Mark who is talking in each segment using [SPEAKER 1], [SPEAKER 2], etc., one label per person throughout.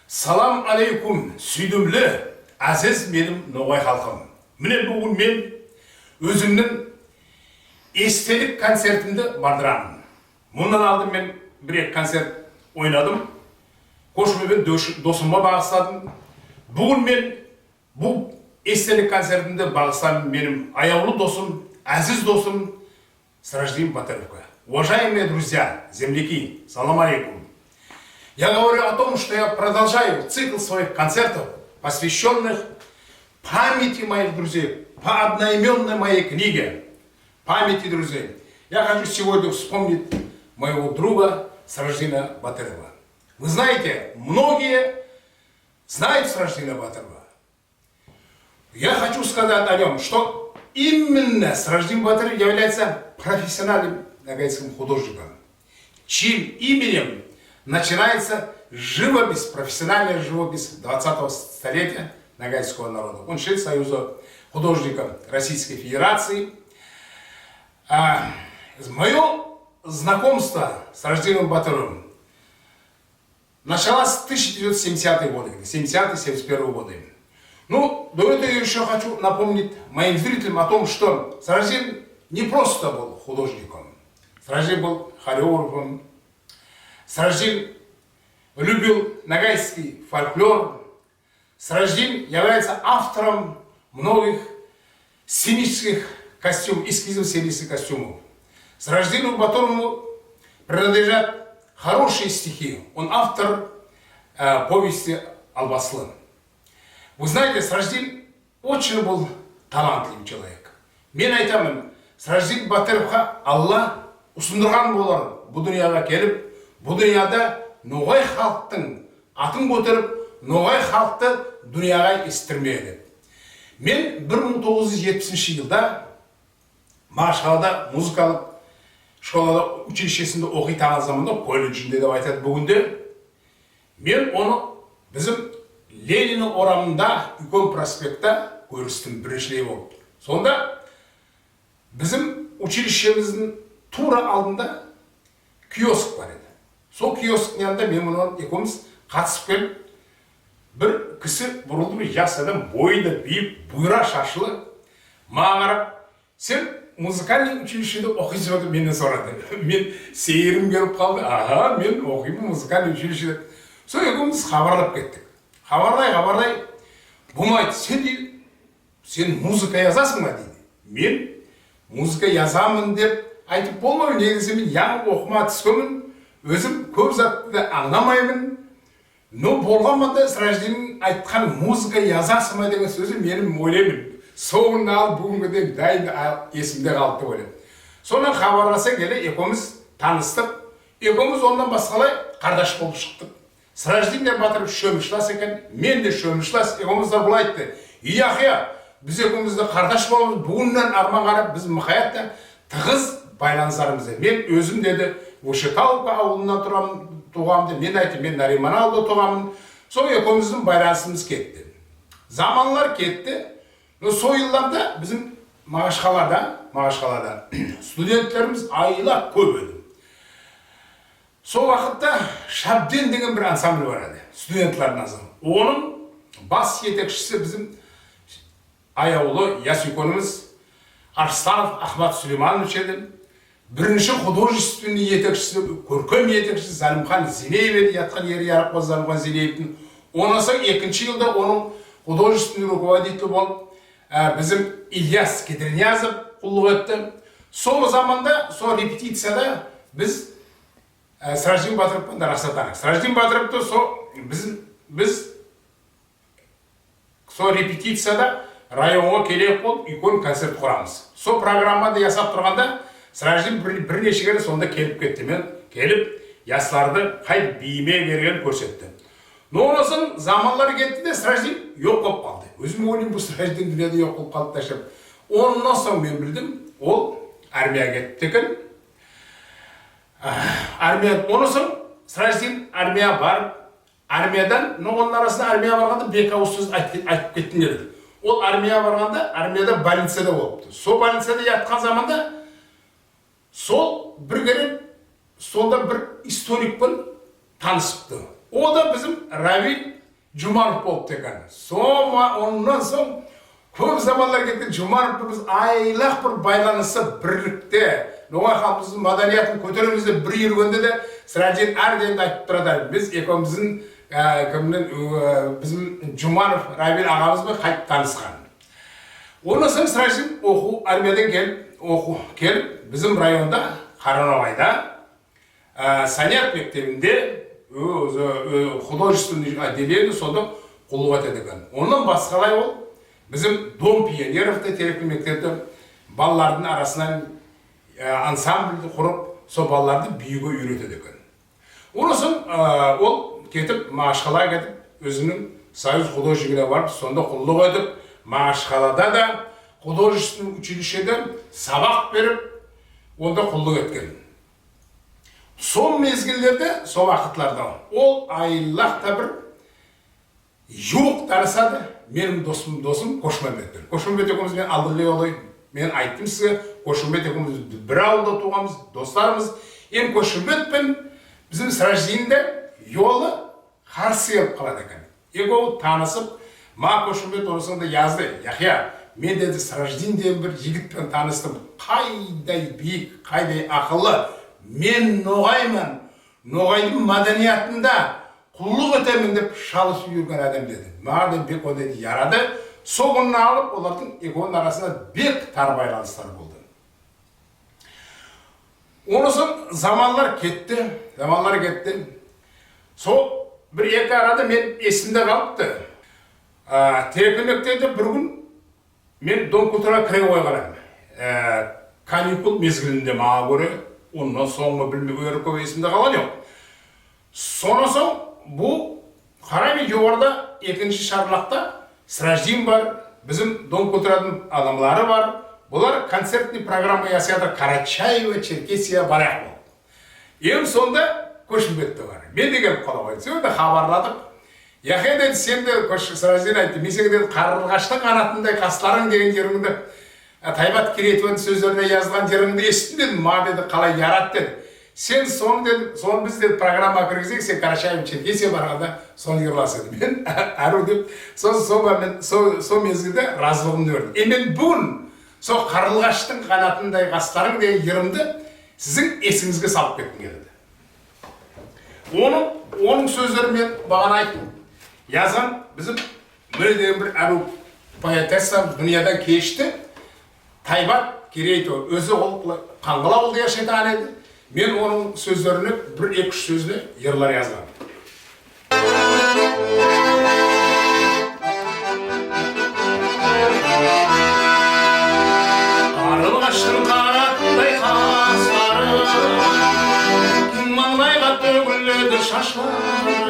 [SPEAKER 1] Салам алейкум, сүйдімлі, әзіз менің ноғай халқым. Міне бүгін мен өзімнің естелік концертімді бардырамын. Мұндан алдым мен бір концерт ойнадым. Қошыммен досыма бағыстадым. Бүгін мен бұл естелік концертімді бағыстадым менің аяулы досым, әзіз досым Сраждин Батыровқа. Уважаемые друзья, земляки, салам алейкум. Я говорю о том, что я продолжаю цикл своих концертов, посвященных памяти моих друзей, по одноименной моей книге «Памяти друзей». Я хочу сегодня вспомнить моего друга Сраждина Батырова. Вы знаете, многие знают Сраждина Батырова. Я хочу сказать о нем, что именно Сраждин Батыров является профессиональным нагайским художником, чьим именем начинается живопись, профессиональная живопись 20-го столетия нагайского народа. Он член Союза художников Российской Федерации. Мое знакомство с Сраждином Батыровым началось в 1970-е годы, 70-71 годы. Ну, до этого я еще хочу напомнить моим зрителям о том, что Сраждин не просто был художником. Сраждин был хореографом. Сраждин любил нагайский фольклор. Сраждин является автором многих сценических костюмов, эскизов сценических костюмов. Сраждину Батырову принадлежат хорошие стихи. Он автор повести «Албаслы». Вы знаете, Сраждин очень был талантливый человек. Мен айтамын, Сраждин Батыровқа Алла ұсындырған болар бұл дүнияға келіп, бұл дүнияда ноғай халықтың атын көтеріп, ноғай халықты дүнияға естірмеді. Мен 1970 жылда Мағашқалада музыкалық школада училищесінде оқитын заманда, колледжінде деп айтады бүгінде, мен оны біздің Ленин орамында үлкен проспектта көрістім біріншілей болып. Сонда біздің училищеміздің тура алдында киоск бар еді. Сол киосктың yanında мен мұнан екеуміз қатысып келіп, бір кісі бұрылды, жас адам, бойы биік, бұйра шашылы, маған қарап, сен музыкальный училищеде оқисың деп менен сұрады. Мен сейірім келіп қалды, аға, мен оқимын музыкальный училищеде. Сол екеуміз хабарлап кеттік. Хабардай, бұны айтты, сен музыка язасың ба дейді. Мен музыка язамын деп айтып болмай, негізі мен яңы оқыма түскенмін, өзім көп затты аңламаймын. Но болғанмада Сраждиннің айтқан музыка язасың ба деген сөзі менің ойлаймын. Соғын алып бүгінгіден дайын есімде қалды деп ойлаймын. Сонан хабарласа келе, екеуміз таныстық, екеуміз ондан басқалай қардаш болып шықтық. Сраждин Батыров шөмішлас екен, мен де шөмішлас, екеумізді бұл айтты. Яқия, біз екеумізді қардаш боламыз, бүгіннен арман қарап, біз мұқаятта тығыз байланыстарымызды. Мен өзім деді, Ошеталовка ауылына туғамды, мен айтты, мен Нариман ауылда туғамын. Сол екеуміздің байланысымыз кетті. Заманлар кетті. Сол жылдарда біздің Мағашқалада студенттеріміз айлап көп еді. Сол уақытта Шабден деген бір ансамбль бар еді, студентлардың ансамблі. Оның бас жетекшісі біздің аяулы ясүйкөніміз Арсланов Ахмат Сулейманович еді. Бірінші художественный етекшісі, көркем етекшісі Залимхан Зинеев еді, ятқан ері Ярықбаз Залимхан Зинеевтің. Онан соң екінші жылда оның художественный руководителі болып bizim İlyas Kedreniyazov құллық етті. Сол заманда, сол репетицияда біз Сраждин Батыровпен расатанық. Сраждин Батыровты біз сол репетицияда районға келек болып, үлкен концерт құрамыз. Сол программада ясап тұрғанда Сраждин бірнеше кері сонда келіп кетті. Мен келіп, ясларды қай бейіме керген көрсетті. Но онысын заманлар кетті де Сраждин жоқ болып қалды. Өзім ойлаймын, бұл Сраждин дүниеде жоқ болып қалды ташып. Онынан соң мен білдім, ол армияға кетті екен. Онысын Сраждин армия барып, армиядан, оның арасында армия барғанда бек ауыз сөз айтып кеттін еді. Ол армия барғанда, армияда больницада болыпты. Сол больницада ятқан заманда, сол бір керек, сонда бір историкпен танысыпты. O da bizim Ravil Jumanov boluptu ekan. Ondan soň köp zamanlar ketdi. Jumanov biz aylak bir baylanışsa birlikte Noğay halkımızın madaniyatını kötürümüzde bir yürgende de sıracın ardında aytıp turadar. Biz ekomizin bizim Jumanov Rabil ağamız mı kayıp tanışkan. Ondan soň sıracın armiyadan gelip bizim rayonda Karanovay'da sanat mektebinde художественный отделение sonda kulluk edegan. Ondan başkalay ol bizim Dom Pionerov'da terekli mektepte balların arasından ansamblde kurup so ballardı büyüge üretedegan. Ondan soň ol ketip Maşkala'ya getip özünün Soyuz художникine varıp sonda kulluk edip Maşkala'da da художественный училище'de sabak verip onda kulluk etken. Son mezgillerde, son vakitlarda ol aylakta bir yok tanısadı. Benim dostum Koşmembet'tir. Koşmembet ekimiz ben aldırlıyor olayım. Ben ayttım size Koşmembet ekimiz bir avulda tuğamız, dostlarımız. Hem Koşmembet ben bizim sırajliğinde yolu karşı yapıp kaladı ekan. Ego tanısıp, ma Koşmembet onusunda yazdı. Yahya, men dedi sırajliğin diye bir yigitpen tanıştım. Kayday büyük, kayday akıllı. Men Noğayman, Noğay'ın madaniyatında kulluk etemin dep çalışıp yürgen adam dedi. Mağda bek o dedi yaradı. Soğununu alıp onların ekonun arasında bek tar baylanışlar buldu. Onusun zamanlar ketdi. So bir iki arada men esimde kalıptı. Tereklemekte bir gün men Dom Kultura kire koygaram. Kanikul mezgilinde mağa göre ondan sonra bilmek öyle köp esimde kalan yok. Sonrasın bu Karaymi Yoğur'da ikinci şarlakta sırajim var, bizim Dom Kultura'nın adamları var. Bunlar konsertli programı yasayadır Karaçay ve Çerkesiya barak oldu. En sonunda Koşmbet'te var. Ben de gelip kalamaydı. Sonra da haberladık. Yahya dedi sen de sırajin ayttı. Mesela dedi karılgaçta kanatında kasların degen yeriminde Taybat Kiretven'in sözlerine yazılan yeriminde esittim dedim. Ma dedi kalay yarat dedi. Sen son dedim, son biz dedi programa kirgizek sen Karaçay ve Çerkesiya barada son yırlasın. Ben arı deyip son mezgilde razılığını verdim. Ben bugün so karılgaçtın kanatınday kasların degen yerimde sizin esinizge salıp kettim geldi. Onun sözlerini ben bağına ayttım. Yazan bizim böyle bir arı poetessa dünyadan geçti. Taybat Kireto özü Kangala oldu yaşaytan edi. Men onun sözlerini bir iki sözle yırlar yazgam. Karılgaçtın kanatınday kasları, kim mаңдайға төгіледі шашлары,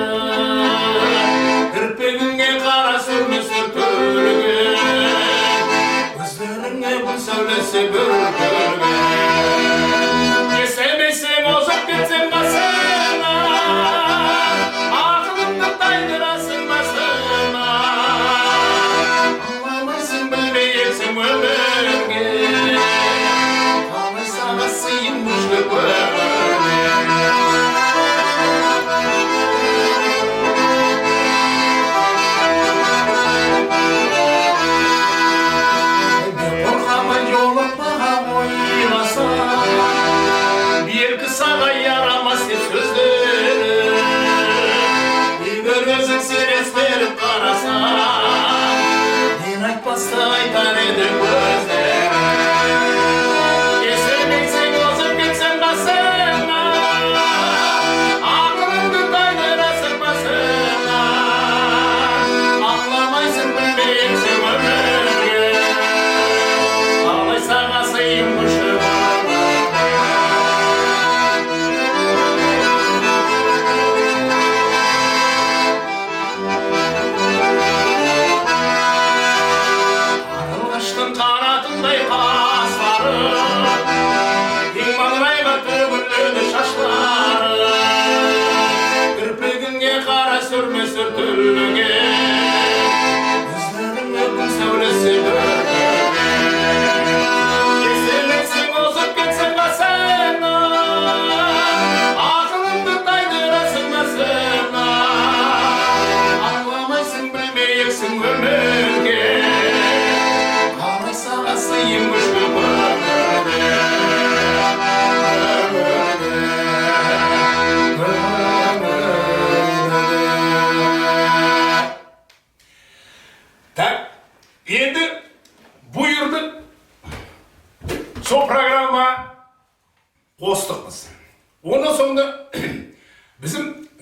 [SPEAKER 1] кірпегіңе қара сүрмесі түрген, көздеріңе бұл сәулесі бүркелген. Есемесең озып кетсең басына, ақылыңды тайдырасың басына, аңламайсың білмей ексің өмірге, қалай сағасыйын мүжді өмірге.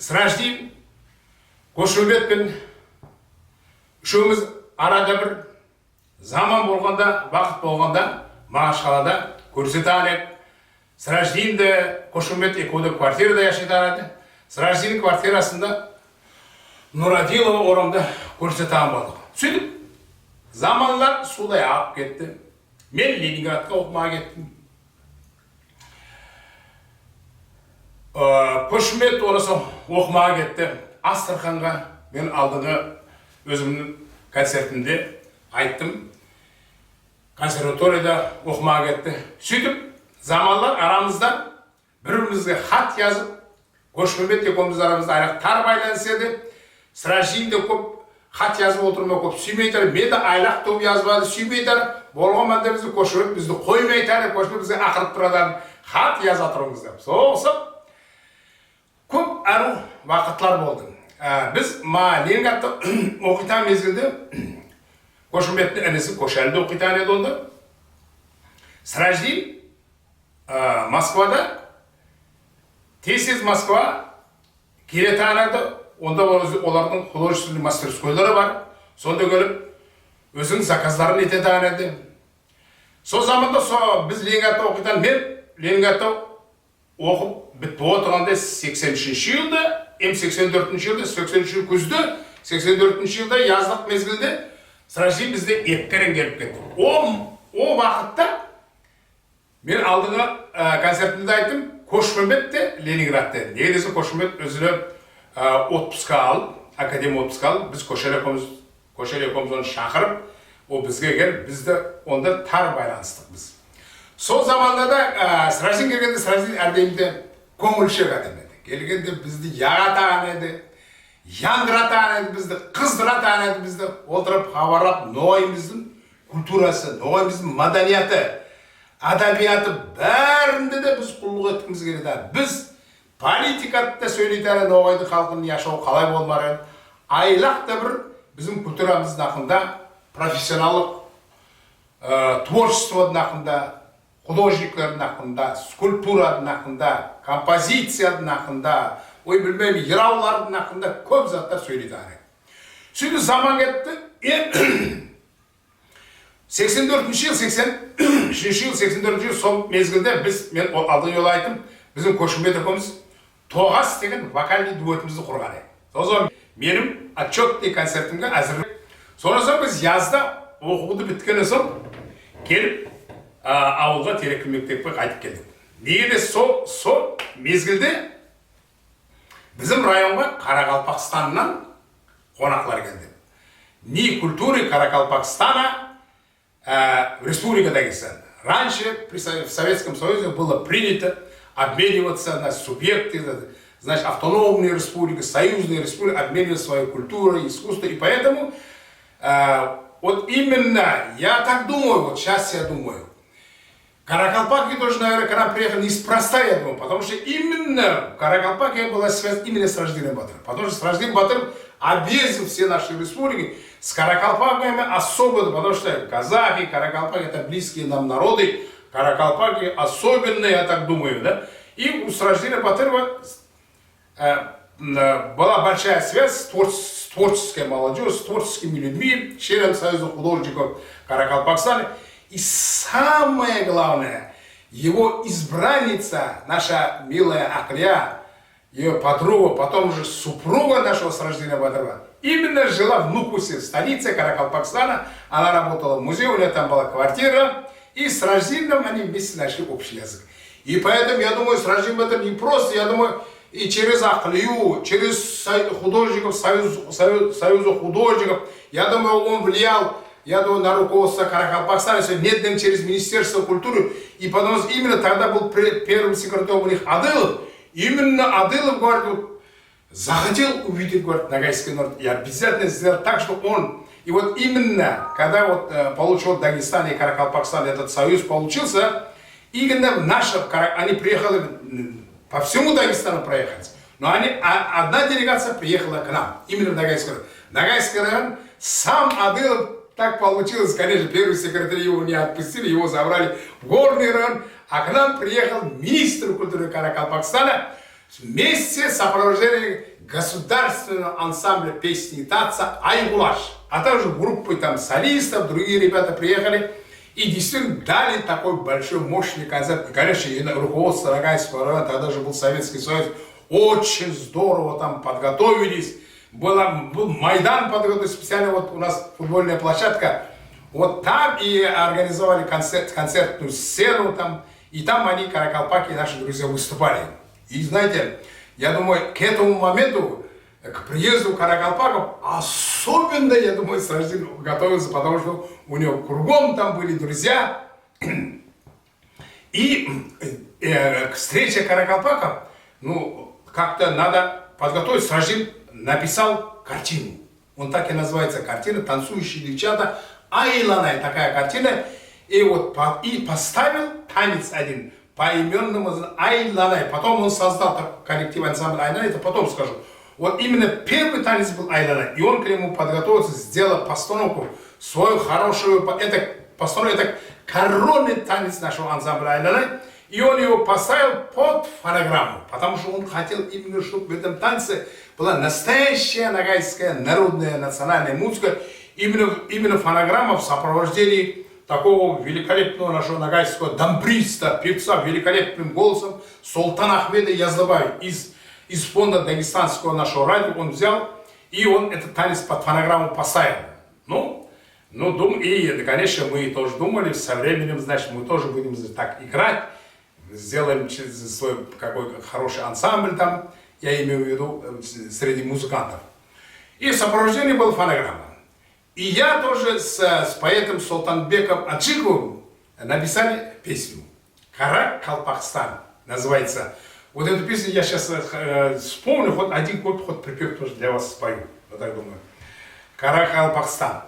[SPEAKER 1] Сраждин, Қошөмбетпен үшеуміз арада бір заман болғанда, вақыт болғанда, Мағашқалада көрсете алек. Сраждинді Қошөмбет екеуі квартирада яшайды. Сраждин квартирасында Нұрадилова орамда көрсете болдық. Сөйтіп, заманлар солай ағып кетті. Мен Ленинградқа оқымаға кеттім. Қошөмбет орысы оқымаға кетті. Астраханға мен алдыңғы өзімнің концертімде айттым. Консерваторияда оқымаға кетті. Сөйтіп, заманлар арамызда бір-бірімізге хат жазып, Қошөмбет екеуміз арамызда айлақтар байланысады. Сраждинді көп хат жазып отырма көп сүймейтар. Мен де айлақ топ жазбады, сүймейтар. Болғанманда бізді Қошөмбет бізді қоймайтар, Қошөмбет бізге ақырып тұрадан хат жаза тұрыңыздар. Соғысып, көп әру вақытлар болды. Біз Ленинградта оқитан мезгілде Қошөмбеттің інісі Көшәліде оқитан еді онда. Сраждин Москвада, тез Москва келетан еді. Онда олардың художественный мастерскойлары бар. Сонда келіп, өзінің заказдарын ететан еді. Сол заманда біз Ленинградта оқитан, мен Ленинградта оқып бітіп отырғанда 83-ші жылда, 84-ші жылда, 83-ші күзді, 84-ші жылда яздық мезгілде Сраждин бізде еккерен келіп кетті. О вақытта мен алдыңғы концертімді айттым, Қошөмбетте Ленинградта. Неге десе Қошөмбет өзіне отпусқа алып, академия отпусқа алып, біз Көшәлі екеуміз оны шақырып, о бізге келіп, бізді онда тар байланыстық біз. Сол заманда да Сраждин келгенде Сраждин әрдеймде көңілшек адам еді. Келгенде бізді яғатаған еді, яндыратаған еді бізді, қыздыратаған еді бізді, отырып хабарлап, ноғайымыздың культурасы, ноғайымыздың маданияты, адабияты бәрінде де біз құллық еткіміз келеді. Біз политикатта сөйлейтін ноғайды халқының яшауы қалай болмарын, айлақта бір біздің культурамыздың ақында, профессионалық творчествоның ақында, художниклардың ақында, скульптураның ақында, композицияның ақында, ой білмеймін, ераулардың ақында көп заттар сөйлейді. Сөйді заман кетті, 84-ші жыл, 83-ші жыл, 84-ші жыл сол мезгілде мен алдың жол айтым, біздің Қошөмбет екеуміз Тоғас деген вокальный дуэтімізді құрған еді. Сосын менің отчетный концертімге әзірлік. Сонысы біз yazda оқуды біткені соң келіп ауылға Теректі мектепке қайтып келдік. Неге де сол мезгілде bizim rayonga Қарақалпақстаннан қонақлар келді. Ни культуры Каракалпакстана в Республике Дагестан. Раньше в Советском Союзе было принято обмениваться на субъекты, значит, автономные республики, союзные республики, обменивать свою культуру, искусство. И поэтому вот именно, я так думаю, вот сейчас я думаю, Каракалпаки тоже, наверное, когда приехали, неспроста, я думаю, потому что именно Каракалпакия была связана именно с Сраждином Батыром. Потому что Сраждин Батыр объездил все наши республики, с Каракалпаками особенно, потому что казахи, Каракалпаки это близкие нам народы, Каракалпаки особенные, я так думаю, да. И у Сраждина Батырова была большая связь с творческой молодежью, с творческими людьми, членом Союза художников Каракалпакстана. И самое главное, его избранница, наша милая Аклия, ее подруга, потом уже супруга нашего Сраждина Батырова, именно жила в Нукусе, столице Каракалпакстана. Она работала в музее, у нее там была квартира, и с Сраждином они вместе нашли общий язык. И поэтому, я думаю, Сраждин Батыр не просто, я думаю, и через Аклию, через художников, Союза художников, я думаю, он влиял, я думаю, на руководство Каракалпакстана, нет, через Министерство культуры. И потому что именно тогда был первым секретарем у них Адылов. Именно Адылов, говорит, захотел увидеть, говорит, Ногайский народ. И обязательно сделал так, что он... И вот именно, когда вот получил Дагестан и Каракалпакстан, этот союз получился, именно в нашем, они приехали, по всему Дагестану проехать. Но одна делегация приехала к нам, именно в Ногайский район. Ногайский район, сам Адылов, так получилось, конечно, первый секретарь его не отпустили, его забрали в горный район, а к нам приехал министр культуры Каракалпакстана вместе с сопровождением государственный ансамбль песни и танца «Айгулаш», а также группы там солистов, другие ребята приехали и действительно дали такой большой, мощный концерт. И, конечно, и руководство Ногайского района, тогда же был Советский Союз, очень здорово там подготовились. Был Майдан подготовлен, специально вот у нас футбольная площадка. Вот там и организовали концертную сцену там. И там они, каракалпаки, наши друзья, выступали. И знаете, я думаю, к этому моменту, к приезду каракалпаков, особенно, я думаю, Сраждин готовился, потому что у него кругом там были друзья. И к встрече каракалпаков, ну, как-то надо подготовить. Сраждин написал картину. Он так и называется, картина «Танцующие девчата». Айланай, такая картина. И вот и поставил танец один по именному Айланай. Потом он создал коллектив ансамбль Айланай, это потом скажу. Вот именно первый танец был Айланай. И он к нему подготовился, сделал постановку свою хорошую. Это постановка, это коронный танец нашего ансамбля Айланай. И он его поставил под фонограмму. Потому что он хотел именно, чтобы в этом танце была настоящая ногайская народная национальная музыка. Именно фонограмма в сопровождении такого великолепного нашего ногайского дамбриста, певца великолепным голосом Султана Ахмеда Язлабаева из фонда дагестанского нашего радио он взял, и он этот танец под фонограмму поставил. И, конечно, мы тоже думали, со временем, значит, мы тоже будем так играть, сделаем свой какой хороший ансамбль там, я имею в виду, среди музыкантов. И в сопровождении была фонограмма. И я тоже с поэтом Султанбеком Аджиковым написали песню «Каракалпакстан» называется. Вот эту песню я сейчас вспомню, хоть один хоть припев тоже для вас спою. Вот так думаю. «Каракалпакстан».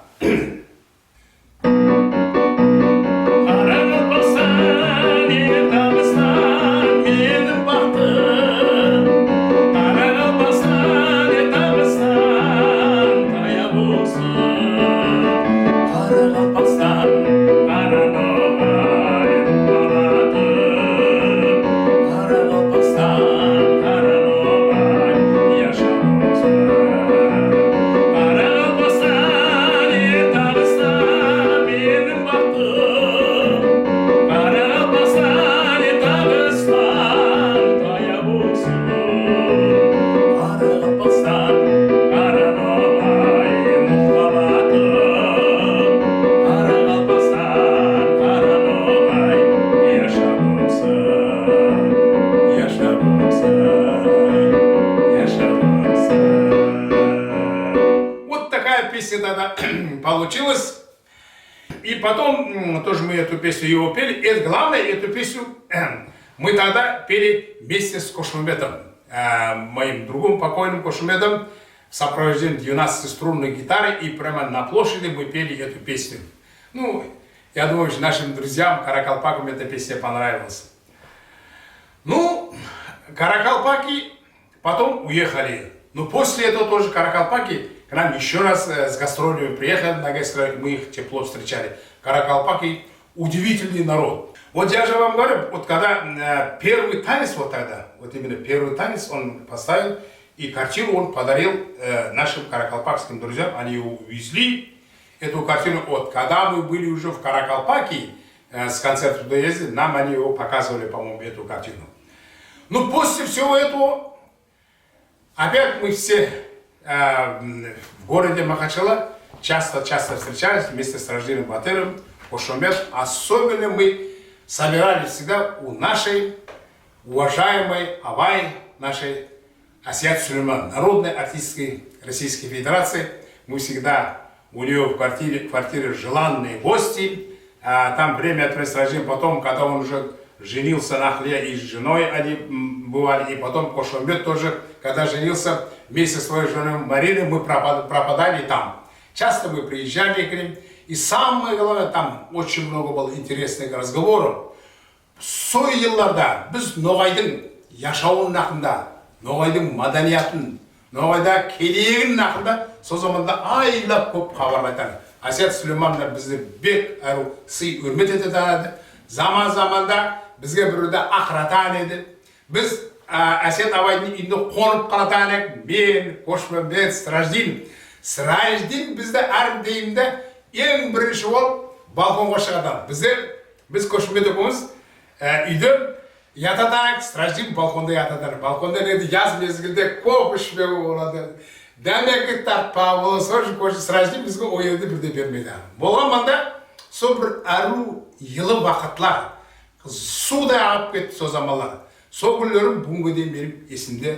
[SPEAKER 1] Тогда получилось. И потом тоже мы эту песню его пели. И главное, эту песню мы тогда пели вместе с Кошумбетом, моим другом покойным Кошумбетом, в сопровождении 12-струнной гитары. И прямо на площади мы пели эту песню. Ну, я думаю, что нашим друзьям, каракалпакам, эта песня понравилась. Ну, каракалпаки потом уехали. Но после этого тоже каракалпаки к нам еще раз с гастролями приехали на Ногайский, мы их тепло встречали. Каракалпаки удивительный народ. Вот я же вам говорю, вот когда первый танец вот тогда, вот именно первый танец он поставил, и картину он подарил нашим каракалпакским друзьям, они его увезли, эту картину. Вот когда мы были уже в Каракалпаке с концертом туда ездили, нам они его показывали, по-моему, эту картину. Но после всего этого, опять мы все в городе Махачкала часто встречались вместе с Раждином Батыровым, Кошумбет. Особенно мы собирались всегда у нашей уважаемой Авай, нашей Асият Сулейман, народной артистской Российской Федерации. Мы всегда у нее в квартире желанные гости. Там время от времени с Раждином, потом, когда он уже женился на Ахле, и с женой они бывали, и потом Кошумбет тоже, когда женился вместе со своей женой Мариной, мы пропадали там. Часто мы приезжали к ним, и самое главное, там очень много было интересных разговоров. Сол елларда біз Ноғайдың яшауын нақында, Ноғайдың маданиятын, Ноғайда келегін нақында, сол заманда айлап көп хабарлайтын. Асият Сулеймановна бізді бек әру сый үрмет етеді. Заман-заманда бізге біреуді ақыратан еді. Біз Әсет абайдың үйінде қонып қалатанык, мен, Қошмамбет, Сраждин. Сраждин бізді әрдеймді ең бірінші болып балконға шығады. Біз Қошмамбет оқымыз үйде ятатанык, Сраждин балконда ятатанык. Балконда неді яз мезгілде көп ішпеу болады. Дәмекі тартпа болса, Сраждин бізге ойылды бірде бермейді. Болған манда сол бір әру елі вақытлар, суда ағып кетті со заманлар. Сол күндерім бүгінгі дейін беріп есімде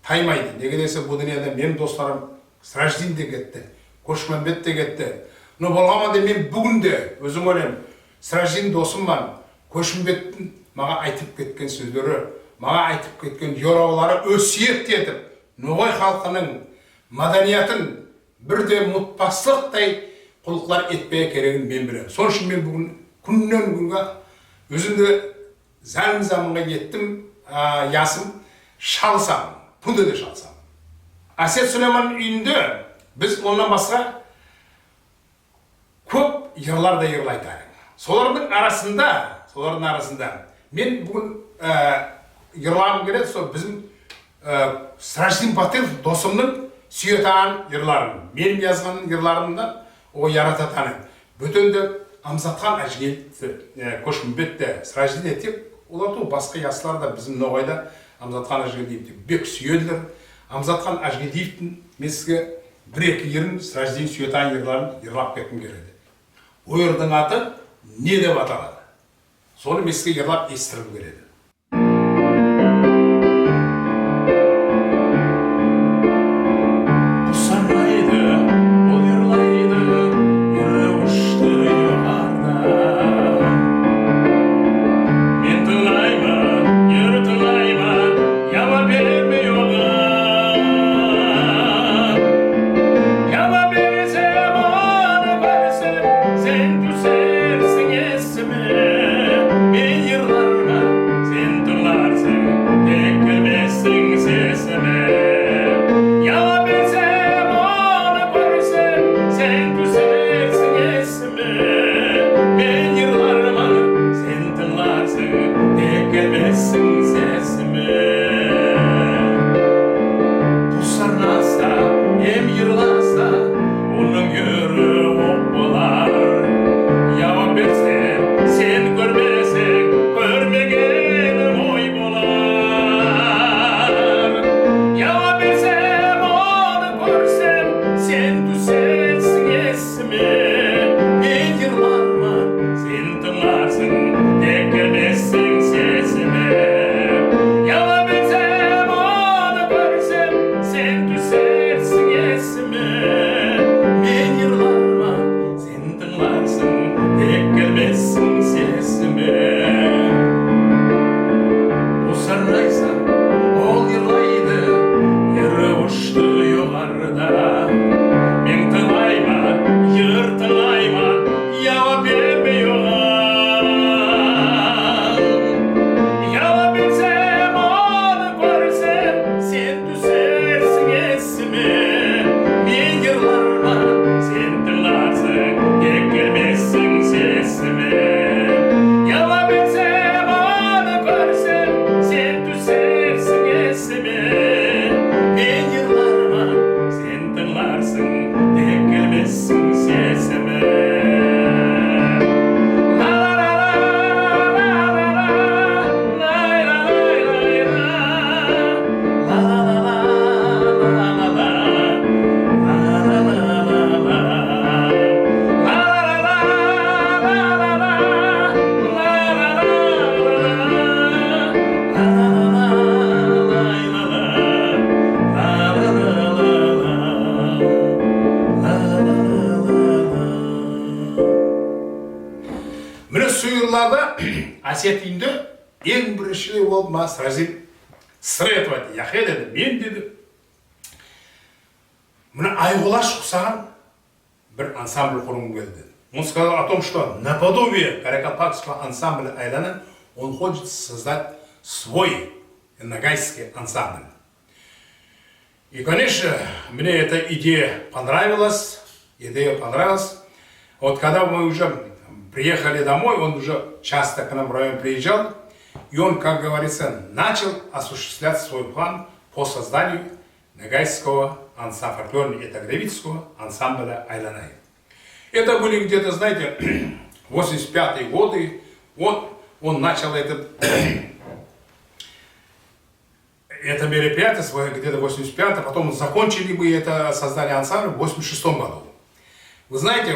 [SPEAKER 1] таймайды. Неге десе бұл дүниеде менің достарым Сраждин де кетті, Қошмамбет де кетті. Но болғанда мен бүгінде өзім ойлаймын, Сраждин досым бар, Қошмамбеттің маға айтып кеткен сөздері, маға айтып кеткен жораулары өсиет етіп, Ноғай халқының маданиятын бірде мұтпаслықтай құлықлар етпeye керегін мен білемін. Сол үшін мен бүгін күннен күнге өзімді заманға еттім, ясым, шалсам, бұнда да шалсам. Әсет Сүлейманның үйінде біз онdan басқа көп йырлар да йырлайтайық. Солардың арасында мен бүгін йырлағым келеді, сол біздің Сраждин Батыров досымның сүйетаған йырларын, менің жазған йырларымдан о ярататаны. Бөтенде Амзатхан Әжігелді, Қошмамбетті, Сраждин етіп, оларды басқа ясылар да біздің Ноғайда Амзатхан Әжігелдиевті бек сүйеділер. Амзатхан Әжігелдиевтің мен сізге бір-екі ерін Сраждин сүйетаған йырларын йырлап кеткім келеді. О йырдың аты не деп аталады? Соны мен сізге йырлап естіргім келеді. Әсет үйінде ең біріншілі ол Сраждин сыр етіп айтты. Яхе деді, мен деді, мына Айғолаш құсаған бір ансамбль құрым келді. Он сказал о том, что наподобие Каракалпакского ансамбля Айлана он хочет создать свой ногайский ансамбль. И, конечно, мне эта идея понравилась. Вот когда мы уже приехали домой, он уже часто к нам в район приезжал. И он, как говорится, начал осуществлять свой план по созданию Ногайского фольклорно-этнографического ансамбля «Айланай». Это были где-то, знаете, 85-е годы. Вот он начал это мероприятие свое где-то 85-е, потом закончили бы это создание ансамбля в 86-м году. Вы знаете,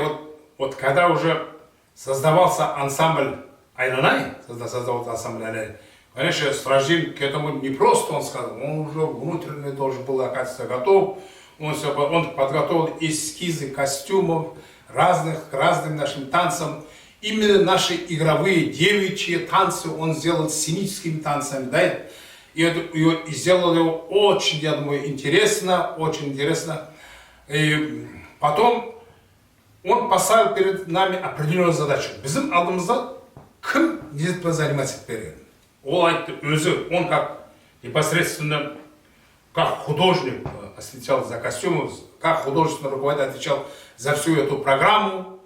[SPEAKER 1] вот когда уже создавался ансамбль «Айланай», конечно, Стражин к этому не просто, он сказал, он уже внутренне должен был, оказывается, готов. Он подготовил эскизы костюмов к разным нашим танцам. Именно наши игровые девичьи танцы он сделал сценическими танцами, да, и сделал его очень, я думаю, интересно, очень интересно. И потом он поставил перед нами определенную задачу. Bizim алдымызда кім не занимается перед? Он как непосредственно, как художник отвечал за костюмы, как художественный руководитель отвечал за всю эту программу.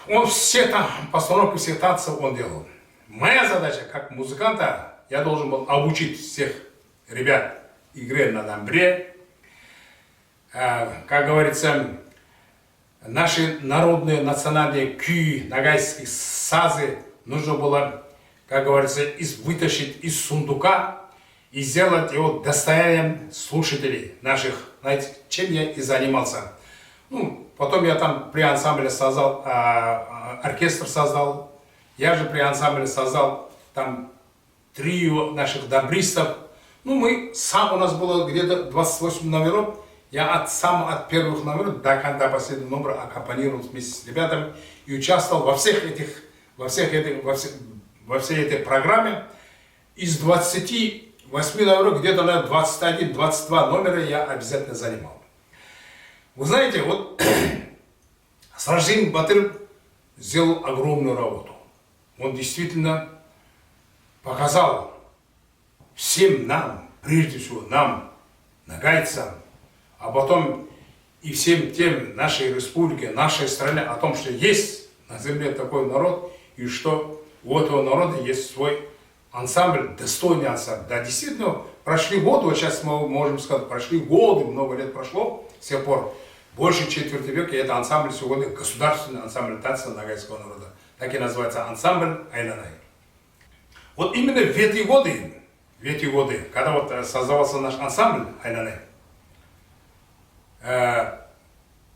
[SPEAKER 1] Он все там, постановки всех танцев он делал. Моя задача, как музыканта, я должен был обучить всех ребят игре на дамбре. Как говорится, наши народные национальные кюи, ногайские сазы нужно было, как говорится, вытащить из сундука и сделать его достоянием слушателей наших. Знаете, чем я и занимался. Ну, потом я там при ансамбле создал, оркестр создал. Я же при ансамбле создал там трио наших дамбристов. Ну, у нас было где-то 28 номеров. Я от первых номеров до последнего номера аккомпанировал вместе с ребятами и участвовал во всей этой программе. Из 28 номеров где-то на 21-22 номера я обязательно занимал. Вы знаете, вот Сражин Батыр сделал огромную работу. Он действительно показал всем нам, прежде всего нам, ногайцам, а потом и всем тем нашей республике, нашей стране, о том, что есть на земле такой народ, и что у этого народа есть свой ансамбль, достойный ансамбль. Да, действительно, прошли годы, вот сейчас мы можем сказать, прошли годы, много лет прошло с тех пор, больше четверти века, и это ансамбль сегодня государственный ансамбль танца ногайского народа. Так и называется ансамбль «Айланай». Вот именно в эти годы, когда вот создавался наш ансамбль «Айланай»,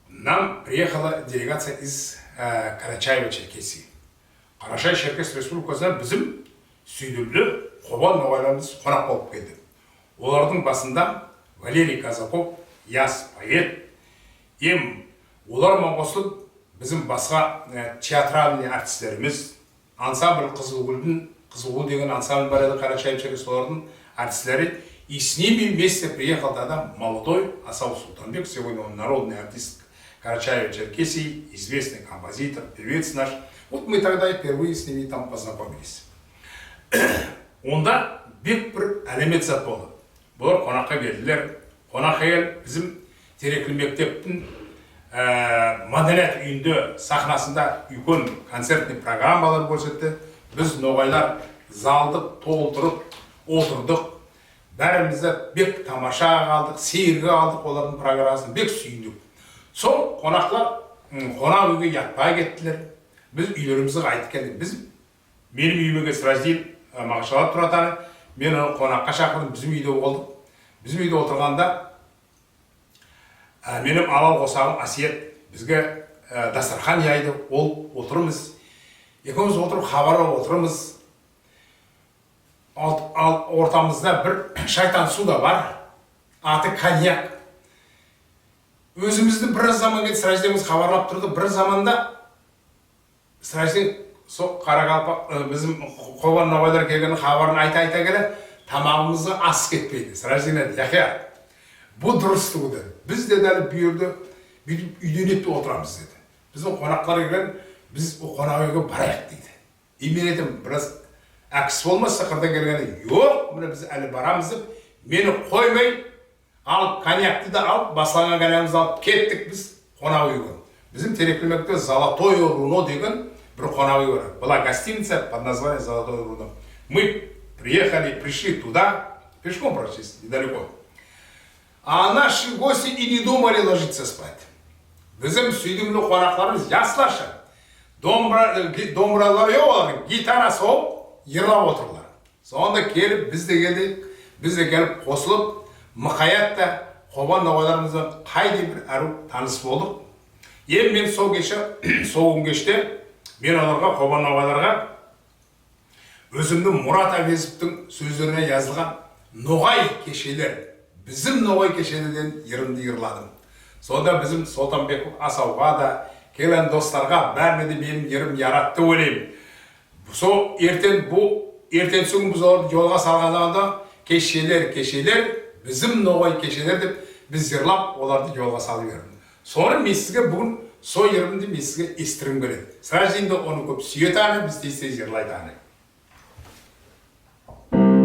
[SPEAKER 1] нам приехала делегация из Карачаево-Черкесии. Карачаево-Черкес республикасына bizim сүйдімлі қобан ноғайларымыз қонақ болып келді. Олардың басында Валерий Казаков, яс поэт. Олармен қосылып, bizim басқа театральный артистеріміз, ансамбль Қызылгүл деген ансамбль бар еді Карачаево-Черкес, олардың артистлері. И с ними вместе приехал тогда молодой Асау Султанбек, сегодня он народный артист Карачаево-Черкесии, известный композитор, певец наш. Вот мы тогда впервые с ними там познакомились. Онда бек бір әлемет зат болды. Бұлар қонаққа келділер. Қонаққа келіп, bizim Терекли мектептің мәдениет үйінде сахнасында үлкен концертный программалар көрсетті. Біз ноғайлар залдық толтырып отырдық. Бәрімізді бек тамаша қалдық, сейірге алдық, олардың программасын бек сүйіндік. Сол қонақ үйге ятпай кеттілер. Біз үйлерімізді қайтып келдік. Менің үйіме Сражин Мағашалап тұратаны, мен қонаққа шақырдым, bizim үйде болдық. Bizim үйде отырғанда менің алал қосағым Асиет бізге дастархан яйды, ол отырмыз. Екеуміз отырып хабарлап отырмыз. Ортамызда бір шайтан су да бар, аты коньяк. Өзімізді бір заман кетті, Сражиніміз хабарлап тұрды. Бір заманда Сражин сол қарақалпақ, bizim қобан ноғайлар келген хабарын айта келе, тамағымызға ас кетпейді. Сражин еді, яқия, бұл дұрыс туды. Біз де дәл бүйірді, үйден етті отырамыз деді. Біздің қонақтар келген, біз қонақ үйге барайық дейді. И мен едім, біраз әкіс болмас, сақырдан келгені, жоқ, міне біз әлі барамыз деп, мені қоймай, алып, коньякты да алып, басылған коньягымызды алып кеттік біз қонақ үйге. Bizim Терекли мектепте Золотое руно деген бір қонақ үй бар. Была гостиница под названием «Золотой рудок». Мы пришли туда, пешком практически, недалеко. А наши гости и не думали ложиться спать. Bizim сүйдімлі қонақтарымыз яслаша. Домбыралар yok, гитара соғып, ерлап отырылар. Сонда келіп, біз де келіп қосылып, мұқаятта қобан ноғайларымыздан қайда бір әру таныс болдық. Мен сол күн кеште, мен оларға, қобан ноғайларға, өзімнің Мұрат Әбесовтың сөздеріне жазылған ноғай кешелер, bizim ноғай кешелерден ерімді ерладым. Сонда bizim Солтанбеков Асауға да, келген достарға бәріне де менің ерім яратты ойлаймын. Сол ертен соң біз оларды жолға салғанда кешелер, bizim ноғай кешелер деп біз ерлап оларды жолға салып бердім. Sonra мен сізге бүгін сол ерімді мен сізге естірім келеді. Сразу енді оны көп сүйетаны, біз тез ерлайтаны.
[SPEAKER 2] Bye.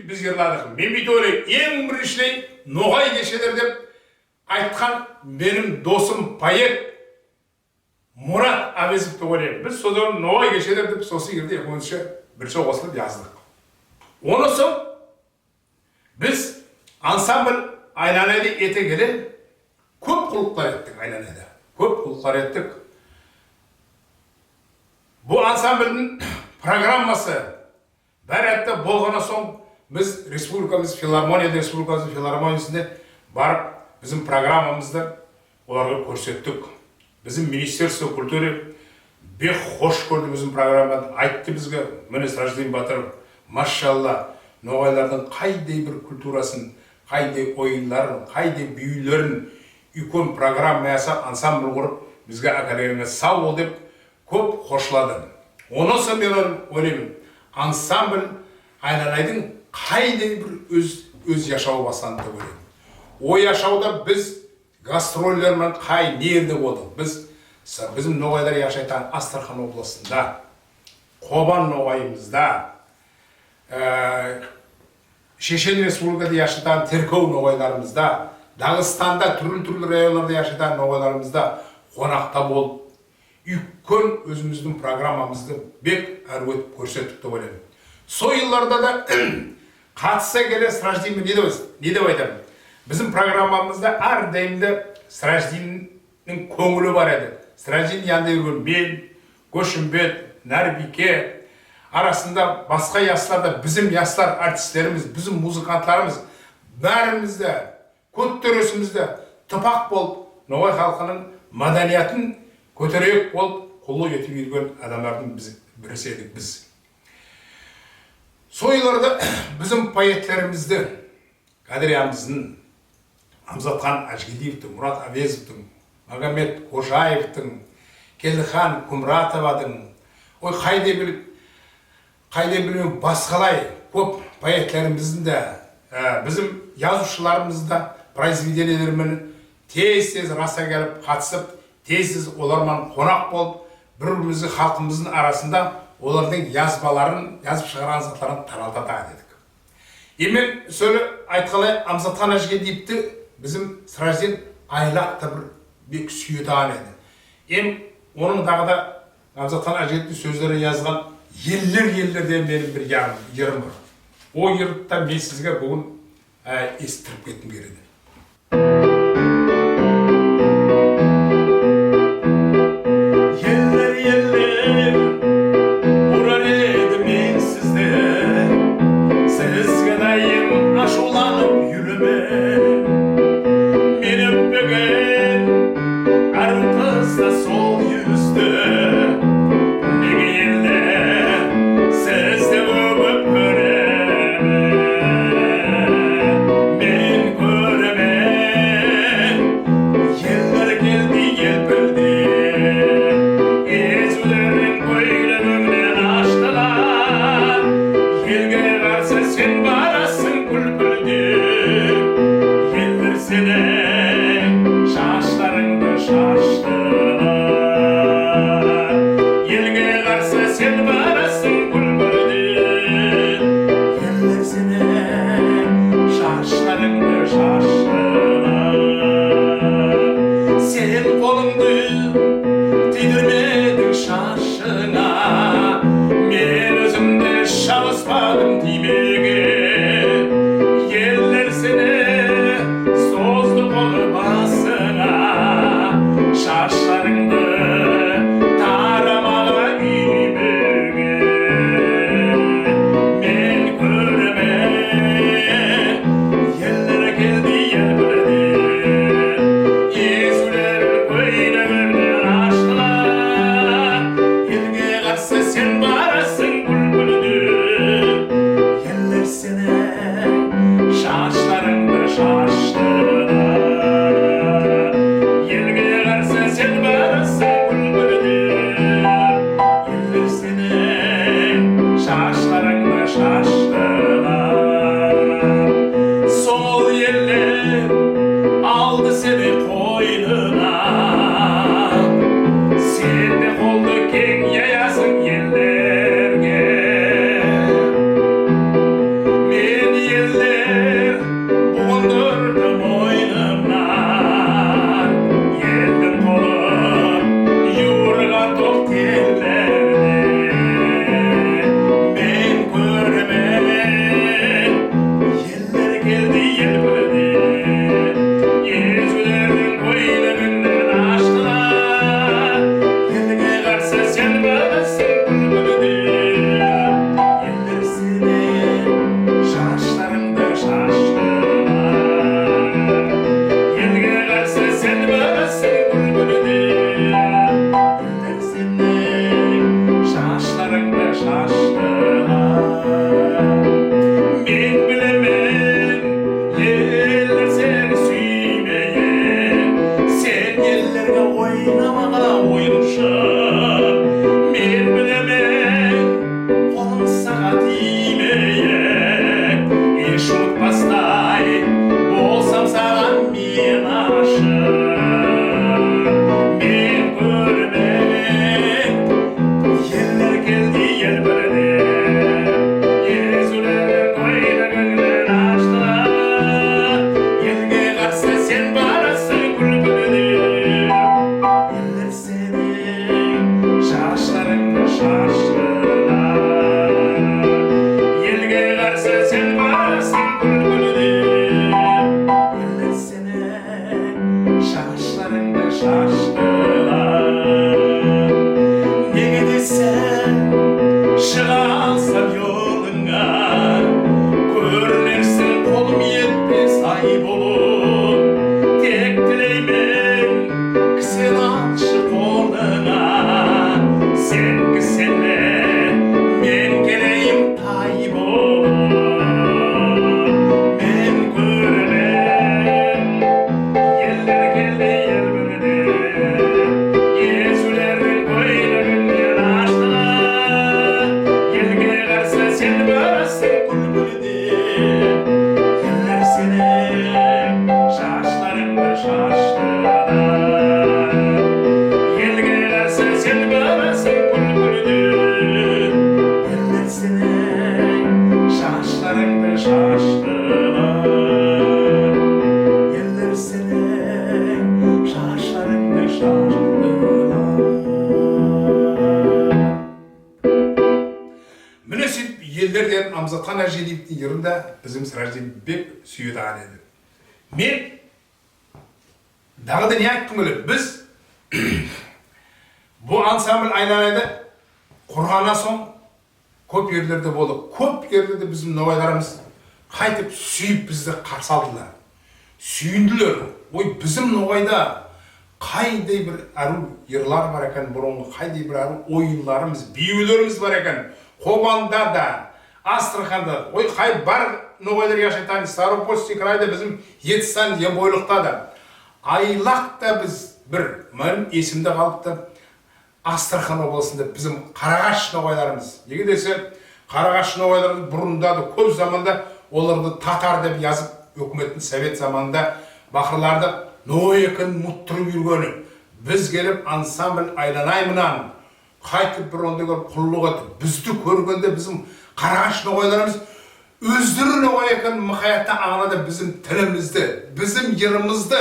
[SPEAKER 1] biz yırladık. Men bir öyle en birişley Noğay geçeler деп айтқан benim dosum Payet Murat Avezov деп ойлаймын. Biz sodan Noğay geçeler деп сосы yerде екеумізше бірше қосылып яздық. Онысы biz ансамбль Aynanede ete gelе көп қылықтар еттік Aynanede. Көп қылықтар еттік. Bu ansamble'nin programması bir hafta болғаннан соң biz Respublikamız Filarmoniyasında barıp bizim programımızda olarga көрсеттік. Bizim Министерство культуры бек хош көрді bizim programdan. Айтты бізге, міне Сражден Батыров, машалла, Ноғайлардың қайдай бір культурасын, қайдай ойынларын, қайдай büyülерін үлкен программа ясап, ансамбль құрып, бізге академияға сау бол деп көп хошлады. Онысы мен ойлаймын, ансамбль Aynanayдың қайдай бір өз яшауы бастанды деп ойлаймын. O yaşaуда biz gastrollerмен қай нерде болдық. Bizim Noğaylar yaşaytan Astrakhan областында, Qoban Noğayımızda, Şeşen Respublikada yaşaytan Terkov Noğaylarımızda, Dağıstan'da türlü rayonlarda yaşaytan Noğaylarımızda qonaqta болып, үлкен özümüzдің programmamızды бек әрует көрсеттік деп ойлаймын. Сол yıllarda da қатыса келе Сраждинмен не деп айтамын? Bizim programmamızda her daimde Sраждиннің көңілі бар еді. Sраждин yanında yürген мен, Көшімбет, Нәрбике arasında басқа ясларда bizim яслар артистlerimiz, bizim muzikantlarımız бәрімізді, көтересімізді тыпақ болып, Ноғай халқының маданиятын көтерек болып, қолы етіп жүрген адамдардың бірisi едік біз. Сол yıllarda bizim поэттерімізді, Қадыриямыздың, Амзатхан Ажгелиевтің, Мұрат Әвезовтың, Магомед Қожаевтың, Келдіхан Құмратовадың, ой қайда білмем басқалай көп поэтлеріміздің де, bizim yazушыларымызда произведениелермен тез раса келіп қатысып, тез олармен қонақ болып, бір-біріміздің халқымыздың арасында олардың жазбаларын, жазып шығарған затларын таралта дедік. Емен сөйлі айтқалай Амзатхан Ажгелиевті bizim Sражден айлақта bir сүйетаған еді. Оның дағыда Амзатхан Ажгелиевтің сөздері yazған елдер де менің бір ерім бар. O yırtta мен сізге бүгін естіріп кеттім кереді. sen varsın bülbülüm. Eller senin şaşlarında şaştılar. Nege desen çığa alsam yoluna, görünersin kolum yetmez ayıp olur. Tek dileyim sen alçı koluna, sen ki senle men geleyim tayyip olur. Men göremem yeller geldi yer bölüdü, Yezulerin koylarını açtılar. Yelge karşı sen varsın bülbülüm. Yeller senin şaşlarında şaştılar. Yelge karşı sen varsın bülbülüm. Yeller senin şaşlarında şaştılar. Yeller senin şaşlarında şaştılar. Mine сөйтіп елдерден Амзатхан Әжелиевтің ерінде біздің Сіражден бек сүйеді еді. Мен дағыда не айттым өлі, біз бұл ансамбль айналайды құрғаннан соң көп ерлерде болды. Көп ерлерде біздің новайларымыз қайтып сүйіп бізді қарсы алдылар. Сүйінділер. Ой, біздің новайда қайдай бір әру ерлар бар екен, бұрынғы қайдай бір әру ойынларымыз, биюлеріміз бар екен. Қобанда да, Астраханда, ой, қай бар новайлар yaşatan, Старопольский крайда біздің Етістан Ембойлықта да. Айлақта біз бір, менің есімде қалыпты, Астрахан облысында біздің Қарағаш новайларымыз. Неге десе, Қарағаш новайларымыз бұрында да көп заманда оларды татар деп yazып, өкіметтің совет заманында бақырларды новайекін мұттырып жүргені. Біз келіп ансамбль айланаймынан қайтып бір онда көріп құллық етіп, бізді көргенде біздің Қарағаш новайларымыз өздері новайекін мұқаятта аңлады біздің тілімізді, біздің ерімізді,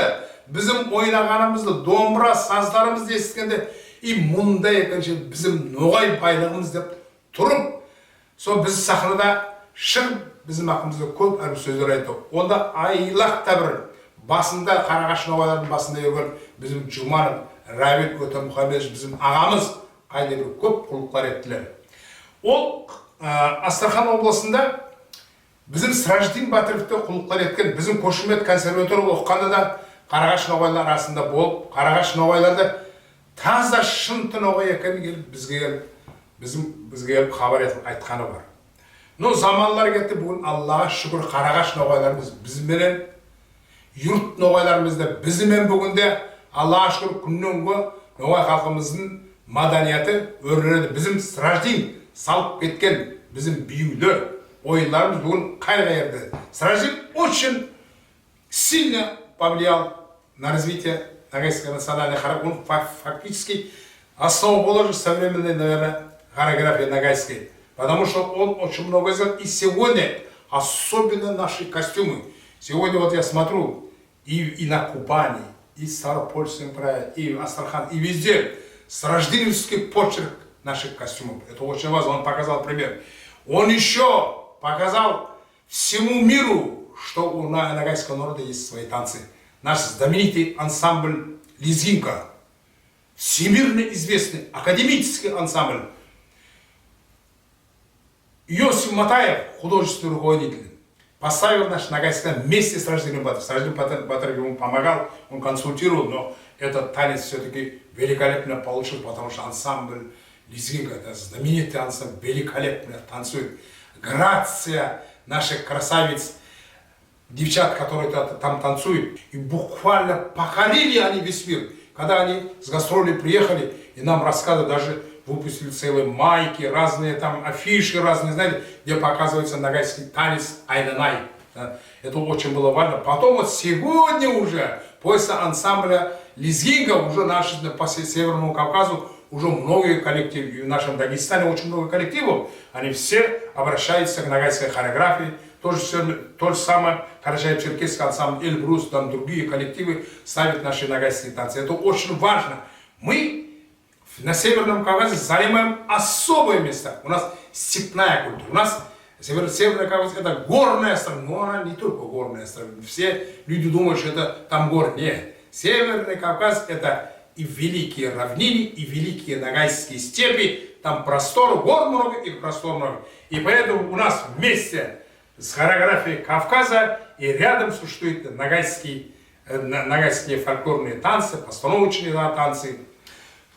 [SPEAKER 1] біздің ойнағанымызды, домбыра саздарымызды естігенде, мұнда екінші біздің ноғай байлығымыз деп тұрып, сол біз сахнада шығып, біздің ақымызда көп әріп сөздер айтты. Онда айлақта бір басында, Қарағаш новайлардың басында егер біздің Жұманов, Рабит Өтемұхамедович біздің ағамыз қайда бір көп құлықлар еттілер. Ол Астрахан облысында біздің Сіраждин Батыровты құлықлар еткен, біздің Көшімет консерваторы оққанда да Қарағаш новайлар арасында болып, Қарағаш новайларды таза шынты новай екенін келіп бізге келіп хабар етіп айтқаны бар. Но заманлар кетті, бүгін Аллаға шүкір Қарағаш новайларымыз бізменен, юрт новайларымызда бізімен бүгінде Аллаға шүкір күннен күнге новай халқымыздың маданияты өрледі. Bizim Сіраждин салып кеткен bizim биюлер, ойындарымыз бүгін қай-қайырды. Сіраждин очень сильно повлиял на развитие ногайской национальной хореографии. Он фактически основу положил современной, наверное, хореографии ногайской. Потому что он очень много сделал. И сегодня, особенно наши костюмы. Сегодня вот я смотрю и на Кубани, и в Старопольском крае, и в Астрахани, и везде. Сраждиневский почерк наших костюмов. Это очень важно. Он показал пример. Он еще показал всему миру, что у ногайского народа есть свои танцы. Наш знаменитый ансамбль «Лезгинка». Всемирно известный академический ансамбль. Иосиф Матаев, художественный руководитель, поставил наш ногайский вместе с Сраждиным Батыровым. Сраждин Батыров ему помогал, он консультировал, но этот танец все-таки великолепно получил, потому что ансамбль Лезгинка, это знаменитый ансамбль, великолепно танцует. Грация наших красавиц, девчат, которые там танцуют. И буквально покорили они весь мир. Когда они с гастролей приехали, и нам рассказывали, даже выпустили целые майки, разные там афиши, разные, знаете, где показывается ногайский танец Айнанай. Это очень было важно. Потом вот сегодня уже, после ансамбля Лезгинка, уже наши по Северному Кавказу, уже многие коллективы, и в нашем Дагестане очень много коллективов, они все обращаются к ногайской хореографии. То же самое Карачаево-Черкесский ансамбль Эльбрус, там другие коллективы ставят наши ногайские танцы. Это очень важно. Мы на Северном Кавказе занимаем особое место. У нас степная культура. У нас Северный Кавказ это горная страна, но она не только горная страна. Все люди думают, что это там гор. Нет. Северный Кавказ это и великие равнины, и великие ногайские степи. Там простор, гор много и простор много. И поэтому у нас вместе с хореографией Кавказа и рядом существуют ногайские фольклорные танцы, постановочные танцы.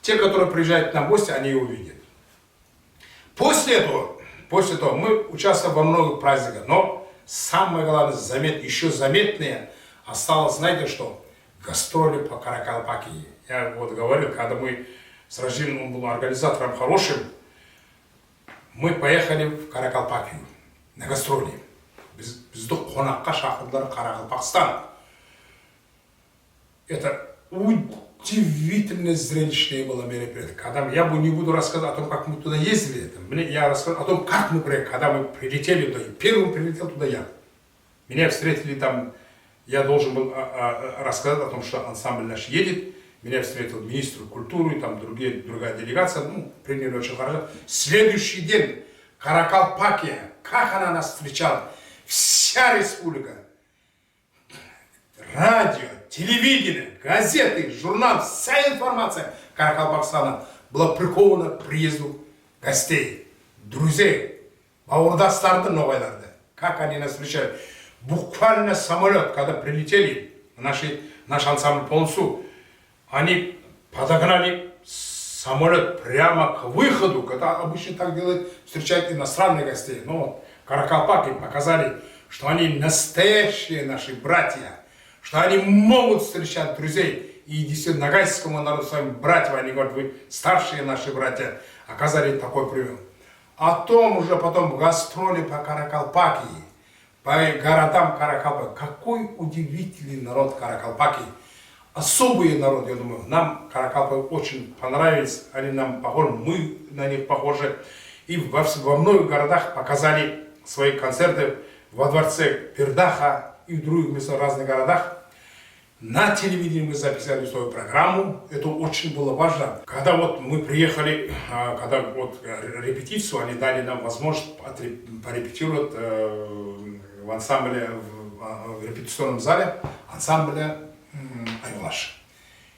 [SPEAKER 1] Те, которые приезжают на гости, они его видят. После этого мы участвовали во многих праздниках, но самое главное, еще заметнее осталось, знаете что, гастроли по Каракалпакии. Я вот говорил, когда мы с Ражином, он был организатором хорошим, мы поехали в Каракалпакию на гастроли. Бізді қонаққа шақырдылар Каракалпакстан. Это удивительно зрелищное было мероприятие. Когда я не буду рассказывать о том, как мы туда ездили, я расскажу о том, как мы приехали, когда мы прилетели туда. Первым прилетел туда я. Меня встретили там, я должен был рассказать о том, что ансамбль наш едет. Меня встретил министр культуры, там другая делегация, приняли очень хорошо. Следующий день Каракалпакия, как она нас встречала, вся республика. Радио, телевидение, газеты, журнал, вся информация Каракалпакстана была прикована к приезду гостей, друзей, бауырдастарды, новайларды. Как они нас встречали. Буквально самолет, когда прилетели, наш ансамбль полностью, они подогнали самолет прямо к выходу, когда обычно так делают, встречают иностранных гостей. Но Каракалпаки показали, что они настоящие наши братья, что они могут встречать друзей. И действительно, ногайскому народу своим братьям, они говорят, вы старшие наши братья, оказали такой прием. О том уже потом гастроли по Каракалпакии, по городам Каракалпакии. Какой удивительный народ Каракалпакии. Особый народ, я думаю, нам Каракалпаки очень понравились, они нам похожи, мы на них похожи. И во многих городах показали свои концерты во дворце Пердаха и в других местах, в разных городах. На телевидении мы записали свою программу, это очень было важно. Когда вот мы приехали, когда вот репетицию, они дали нам возможность порепетировать в ансамбле, в репетиционном зале ансамбля Айвлаш.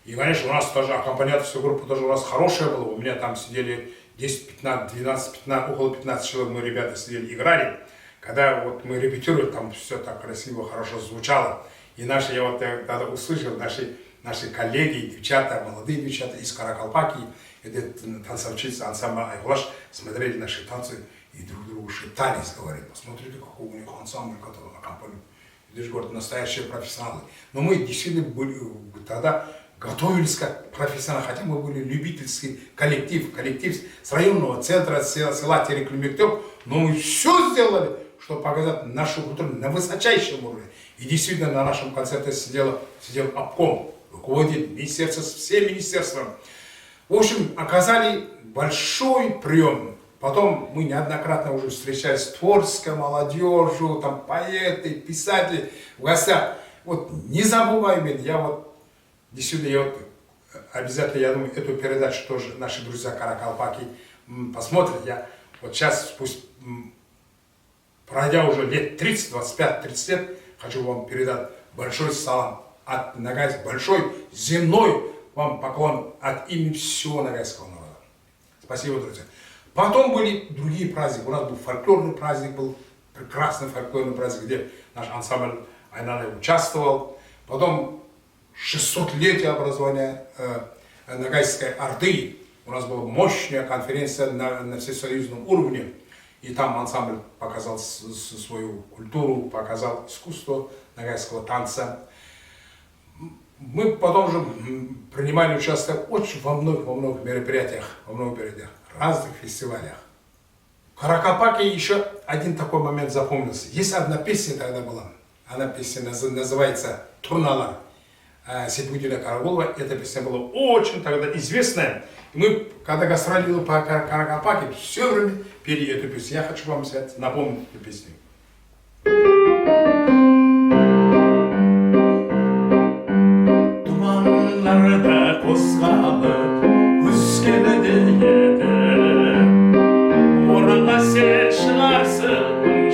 [SPEAKER 1] И, конечно, у нас тоже аккомпаниаторская группа тоже у нас хорошая была. У меня там сидели 10, 15, 12, 15, около 15 человек, мы ребята сидели, играли. Когда вот мы репетировали, там все так красиво, хорошо звучало. И я вот тогда услышал, наши коллеги, девчата, молодые девчата из Каракалпакии, танцовщицы ансамбля Айвлаш, смотрели наши танцы и друг другу шептались, говорили, посмотрите, какой у них ансамбль, который аккомпанирует. Лишь говорят, настоящие профессионалы. Но мы действительно были, тогда готовились как профессионалы, хотя мы были любительский коллектив с районного центра, села Тереклюмектеп, но мы все сделали, чтобы показать нашу культуру на высочайшем уровне. И действительно на нашем концерте сидел обком, руководитель министерства, все министерства. В общем, оказали большой прием. Потом мы неоднократно уже встречались с творческой молодежью, там поэты, писатели в гостях. Вот незабываемый, действительно, обязательно, я думаю, эту передачу тоже наши друзья Каракалпаки посмотрят. Я вот сейчас, пусть пройдя уже лет 30, 25-30 лет, хочу вам передать большой салам от Ногайска, большой земной вам поклон от имени всего ногайского народа. Спасибо, друзья. Потом были другие праздники. У нас был фольклорный праздник, был прекрасный фольклорный праздник, где наш ансамбль Айнаны участвовал. Потом 600-летие образования Ногайской Орды. У нас была мощная конференция на всесоюзном уровне. И там ансамбль показал свою культуру, показал искусство ногайского танца. Мы потом же принимали участие очень во многих мероприятиях, разных фестивалях. В Каракалпакии еще один такой момент запомнился. Есть одна песня тогда была, она песня называется «Турналар» Сейфуддина Карагулова. Эта песня была очень тогда известная. И мы, когда гастролировали по Каракалпакии, все время пели эту песню. Я хочу вам напомнить эту песню.
[SPEAKER 2] Dumanlarda kozgalıp Üskele'de yedi Orana sen çıkarsın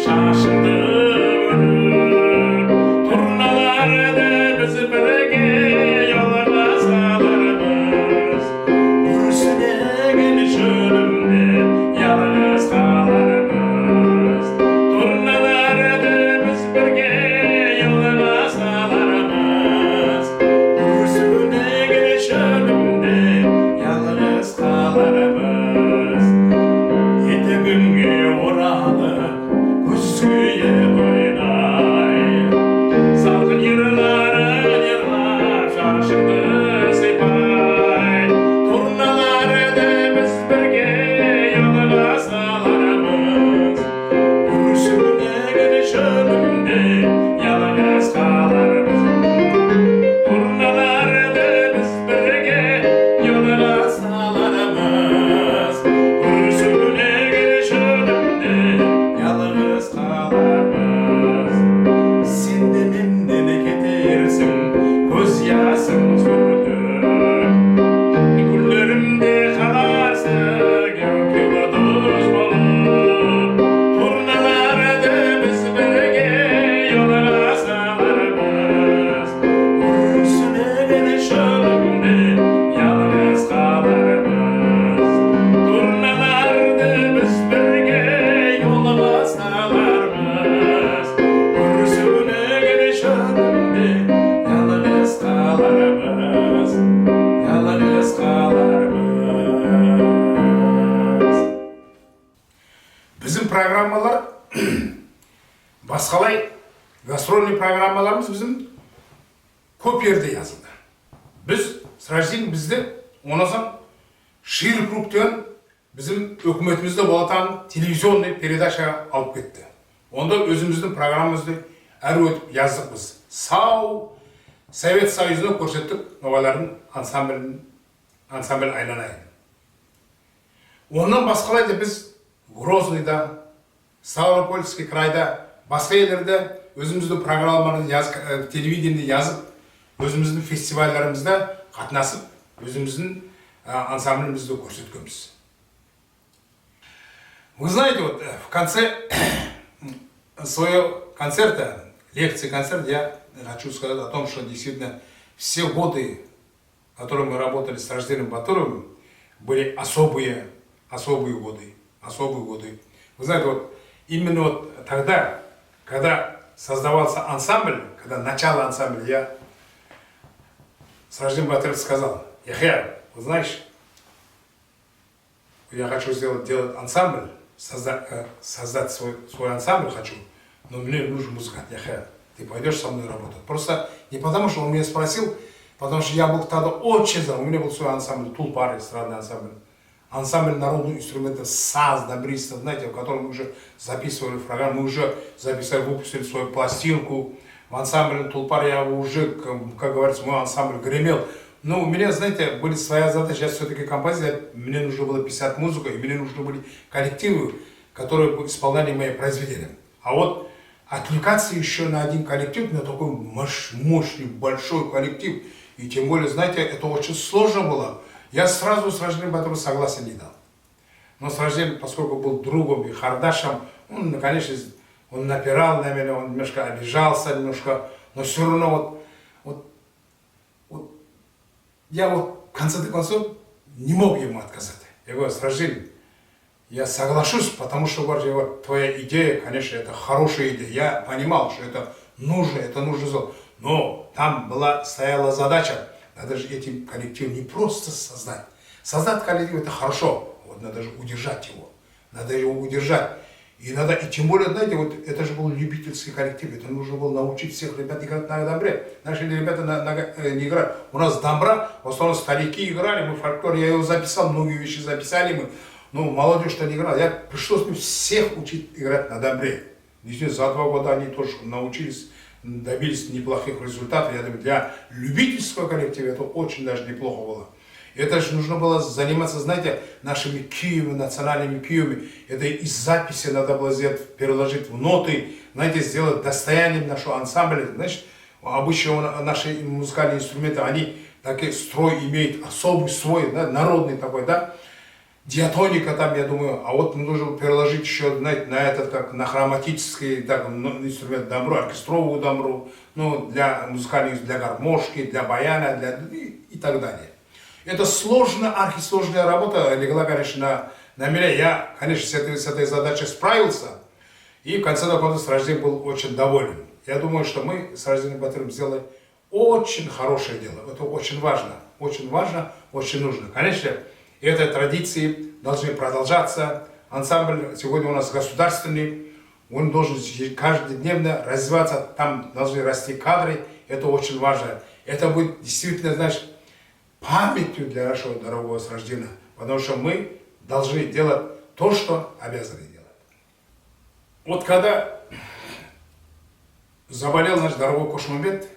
[SPEAKER 1] гастрольный программаларымыз bizim көп yerде yazıldı. Biz сражден bizde ondan Шир Кругтен bizim hükümetimizde болатын телевизионный передача алып кетті. Onda өзіміздің программамызды әрі өтіп яздық біз. Сау Совет Союзына көрсеттік новалардың ансамбль айланайын. Ondan басқалайды біз Грозныйда, Ставропольский крайда, басқа елдерде өзіміздің программаларын телевидениеде yazып, өзіміздің фестивальдарымызда қатынасып, өзіміздің ансамблімізді көрсеткенбіз. Вы знаете, вот в конце своего концерта, лекции-концерта, я хочу сказать о том, что действительно все годы, которые мы работали с Ражденом Батуровым, были особые годы. Вы знаете, вот именно вот тогда, когда создавался ансамбль, когда начало ансамбля, я с Ражденом Батуровым сказал: Яхья, вы знаешь, я хочу делать ансамбль, создать свой ансамбль хочу, но мне нужен музыкант. Яхья, ты пойдешь со мной работать? Просто не потому, что он меня спросил, потому что я был тогда очень у меня был свой ансамбль, Тулпар, эстрадный ансамбль народных инструментов, САЗ, Добристов, знаете, в котором мы уже записывали программу, мы уже записали, выпустили свою пластинку. В ансамбле Тулпар я уже, как говорится, мой ансамбль гремел. Но у меня, знаете, были своя задача, я все-таки композитор, мне нужно было писать музыку, и мне нужны были коллективы, которые исполняли мои произведения. А вот отвлекаться еще на один коллектив, на такой мощный, большой коллектив, и тем более, знаете, это очень сложно было. Я сразу с Ражденом Батуровым согласия не дал. Но с Ражденом, поскольку был другом и хардашем, он, конечно, он напирал на меня, он немножко обижался, но все равно я в конце концов не мог ему отказать. Я говорю: Ражден, я соглашусь, потому что, говорю, твоя идея, конечно, это хорошая идея. Я понимал, что это нужно сделать. Но там стояла задача, надо же этим коллектив не просто создать. Создать коллектив это хорошо, вот надо же удержать его. Надо его удержать. И тем более, знаете, вот это же был любительский коллектив, это нужно было научить всех ребят играть на домбре. Наши ребята не играют. У нас домбра, в основном старики играли, мы фольклор, я его записал, многие вещи записали мы. Но молодежь-то не играла. Пришлось мне всех учить играть на домбре. Действительно, за 2 года они тоже научились, добились неплохих результатов. Я думаю, для любительского коллектива это очень даже неплохо было. Это же нужно было заниматься, знаете, нашими киями, национальными киями. Это из записи надо было сделать, переложить в ноты, знаете, сделать достоянием нашего ансамбля. Значит, обычно наши музыкальные инструменты, они такой строй имеют, особый свой, да, народный такой, да. Диатоника там, я думаю, а вот нужно переложить еще, знаете, на этот, как на хроматический так, инструмент домбру, оркестровую домбру, ну, для музыкальных, для гармошки, для баяна, и так далее. Это архисложная работа легла, конечно, на меня. Я, конечно, с этой задачей справился, и в конце концов с Ражденом был очень доволен. Я думаю, что мы с Ражденом Батуровым сделали очень хорошее дело. Это очень важно, очень нужно. Конечно, эти традиции должны продолжаться. Ансамбль сегодня у нас государственный, он должен каждодневно развиваться, там должны расти кадры, это очень важно. Это будет действительно, знаешь, памятью для нашего дорогого Раждена, потому что мы должны делать то, что обязаны делать. Вот когда заболел наш дорогой Кошмамбет,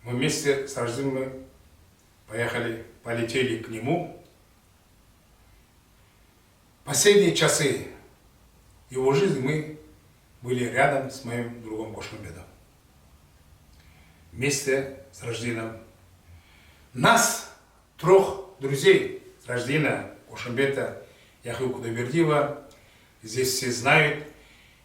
[SPEAKER 1] мы вместе с Ражденом полетели к нему. Последние часы его жизни мы были рядом с моим другом Кошмамбетом. Вместе с Ражденом. Нас, 3 друзей, Раждена, Кошмамбета, Яхью Кудайбердиева, здесь все знают.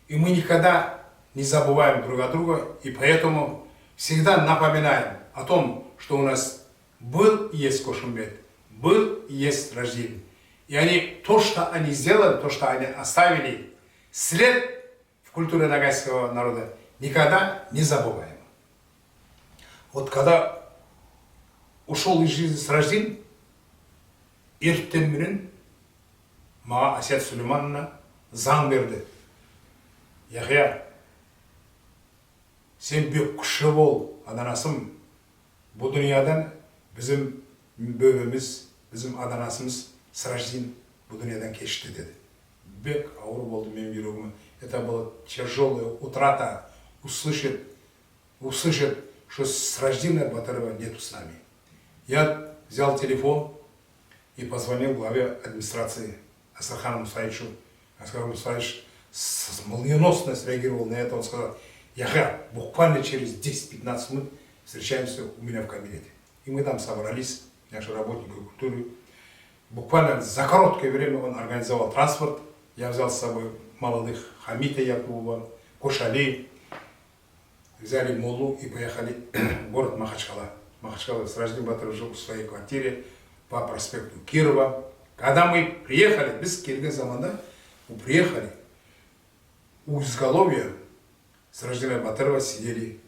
[SPEAKER 1] И мы никогда не забываем друг о друга, и поэтому всегда напоминаем о том, что у нас был и есть Кошмамбет, был и есть Ражден. И то, что они сделали, то, что они оставили, след в культуре ногайского народа, никогда не забываем. Вот когда ушел из жизни с Ражден, ертеңмен маған Асия Сулеймановна заң берді. Яхия, Sen büyük kuşu bol, adanasım. Bu dünyadan bizim böbemiz, bizim adanasımız Sраждин bu dünyadan geçti dedi. Bek ağır oldu benim yüreğime. Это была тяжелая утрата услышать, что Сраждина Батырова нету с нами. Я взял телефон и позвонил главе администрации Астрахану Мусаевичу. Астрхан Мусаевич молниеносно среагировал на это. Он сказал: Яха, буквально через 10-15 минут встречаемся у меня в кабинете. И мы там собрались, наши работники культуры. Буквально за короткое время он организовал транспорт. Я взял с собой молодых Хамита Якубова, Кошали, взяли Молу и поехали в город Махачкала. Махачкала Сраждин Батыров жил в своей квартире по проспекту Кирова. Когда мы приехали, без Киргиз заманда, мы приехали, у изголовья Сраждина Батырова сидели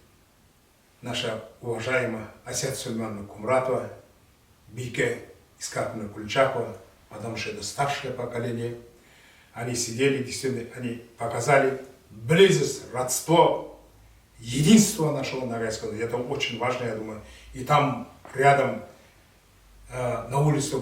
[SPEAKER 1] наша уважаемая Асят Сульмановна Кумратова, Бике Искатовна Кульчакова, потому что это старшее поколение. Они сидели, действительно, они показали близость, родство, единство нашего Ногайского. Это очень важно, я думаю. И там рядом на улице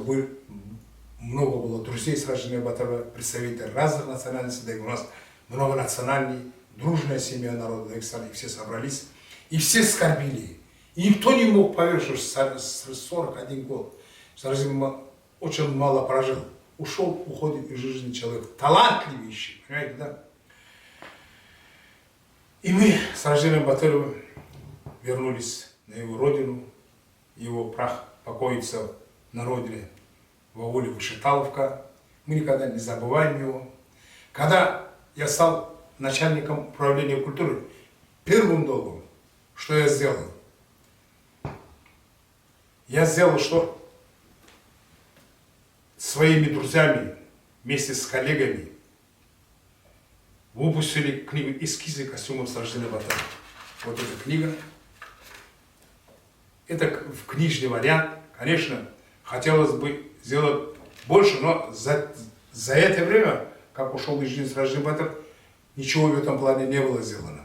[SPEAKER 1] много было друзей Сраждина Батырова, представителей разных национальностей, да и у нас многонациональный, дружная семья народа Дагестана, и все собрались, и все скорбили. И никто не мог поверить, что 41 год Сраждин очень мало прожил. Ушел, уходит из жизни человек, талантливейший, понимаете, да? И мы с Сраждином Батыровым вернулись на его родину, его прах покоится на родине в ауле Вышиталовка. Мы никогда не забываем его. Когда я стал начальником управления культуры, первым долгом, что я сделал? Я сделал, что своими друзьями, вместе с коллегами, выпустили книгу «Эскизы костюмов Сраждина Батырова». Вот эта книга. Это в книжный вариант. Конечно, хотелось бы сделать больше, но за это время, как ушел из жизни Сраждин Батыров, ничего в этом плане не было сделано.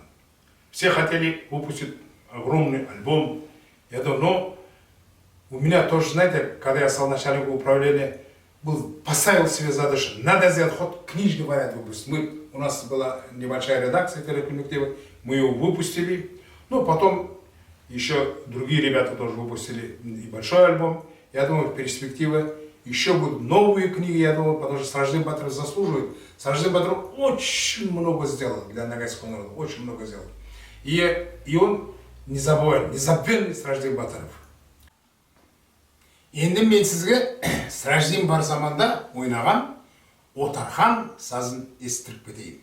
[SPEAKER 1] Все хотели выпустить огромный альбом. Я думаю, но у меня тоже, знаете, когда я стал начальником управления, поставил себе задачу, надо сделать хоть книжный вариант выпустить. У нас была небольшая редакция телеколлектива, мы его выпустили, но потом еще другие ребята тоже выпустили и большой альбом. Я думаю, в перспективе еще будут новые книги, я думаю, потому что Сраждин Батыров заслуживает. Сраждин Батыров очень много сделал для ногайского народа, очень много сделал. И он незабвенный Сраждин Батыров. Енді мен сізге Сраждин бар заманда ойнаған Отархан сазын естіріп кетейін.